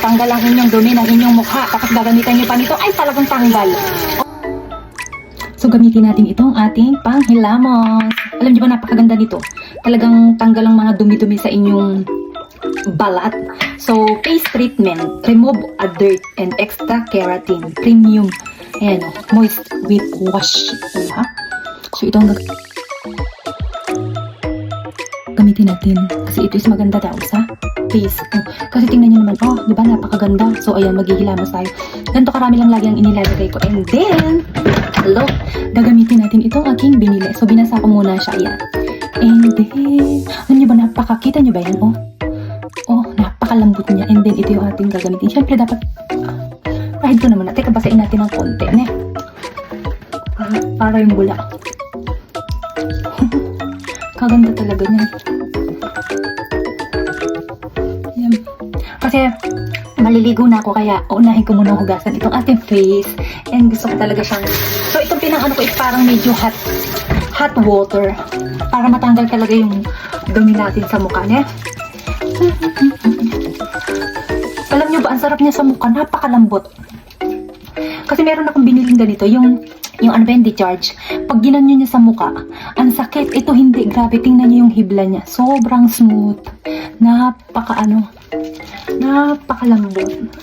tanggal ang inyong dumi ng inyong mukha, tapos gagamitan nyo pa nito, ay talagang tanggal. So, gamitin natin itong ating panghilamos. Alam niyo ba, napakaganda nito. Talagang tanggal ang mga dumi-dumi sa inyong balat. So, face treatment. Remove a dirt and extra keratin. Premium. Ayan o. Moist with wash. Diba? So, itong gamitin natin. Kasi ito is maganda daw sa face. Kasi tingnan nyo naman, oh, diba, napakaganda. So, ayan, maghihilamos tayo. Ganito karami lang lagi ang inilalagay ko. And then, hello, gagamitin natin itong aking binili. So, binasa ko muna siya, ayan. And then, ano nyo ba, napakakita nyo ba yan, oh? Oh, napakalambot niya. And then, ito yung ating gagamitin. Siyempre, dapat, kahit ko naman, teka, basain natin ng konti, ne? Para yung bula. Kaganda talaga niyan. Yan. Kasi, maliligo na ako, kaya unahin ko muna hugasan itong ating face. And gusto ko talaga siyang, so itong pinang-ano ko is parang medyo hot water. Para matanggal talaga yung dumi natin sa mukha niya. Alam nyo ba, ang sarap niya sa mukha, napakalambot. Kasi meron akong biniling ganito, yung ano ba yung decharge. Pag ginanyo niya sa mukha, ang sakit. Ito hindi, grabe, tingnan niyo yung hibla niya. Sobrang smooth. Napakalambot.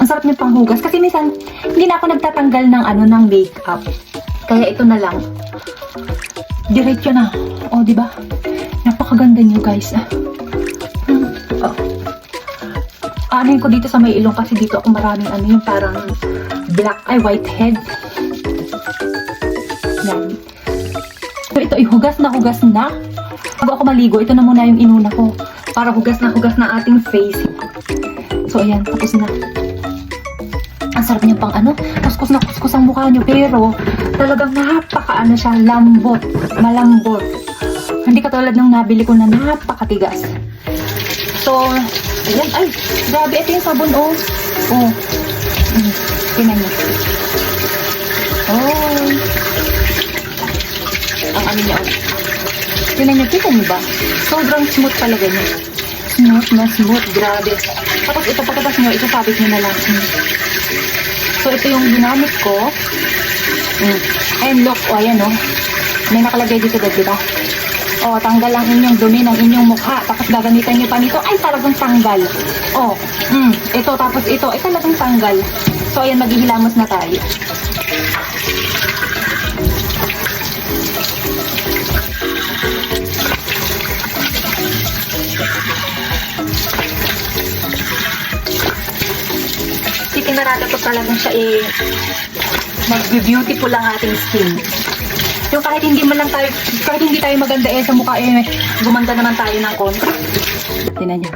Ang sarap niya panghugas. Kasi minsan, hindi na ako nagtatanggal ng makeup. Kaya ito na lang. Diretso na. O, diba? Napakaganda niyo, guys. Oh. Aanahin ko dito sa may ilong kasi dito ako maraming yung parang white head. Yan. So, ito, hugas na. Bago ako maligo, ito na muna yung inuna ko. Para hugas na ating face. So, ayan, tapos na. Ang sarap niya pang kuskus na kuskus ang mukha niyo. Pero, talagang siya, malambot. Hindi katulad ng nabili ko na napakatigas. So, ayan, ay, grabe, ito yung sabon, oh. Oh. Tingnan niyo. Oh. Ang niya, oh. Tingnan niyo ba? Sobrang smooth talaga niya. Smooth, grabe. Tapos ito, pagkatas nyo, isasabit nyo na lang. So, ito yung ginamit ko. And look, ayan, oh. May nakalagay dito, diba? Oh, tanggal ang inyong dumi ng inyong mukha. Tapos gagamitan nyo pa nito, ay talagang tanggal. Oh, ito, tapos ito, ay talagang tanggal. So, ayan, maghihilamos na tayo. Titingnan natin kung talagang siya mag-beautiful ang ating skin. Yung kahit hindi tayo maganda sa mukha, gumanda naman tayo ng konti. Tingnan niyo.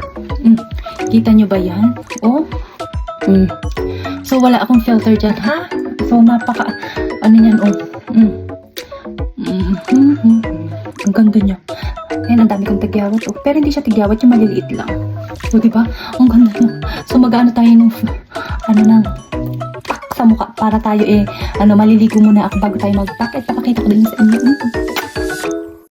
Kita niyo ba yan? Oh. So, wala akong filter dyan, ha? So, yan, oh. Ang ganda niya. Ayan, ang dami kong tigyawat, oh. Pero hindi siya tigyawat, yung maliliit lang. So, diba? Ang ganda niya. So, mag-ano tayo ng, sa mukha para tayo maliligo muna ako bago tayo mag-pack. Papakita ko din sa inyo.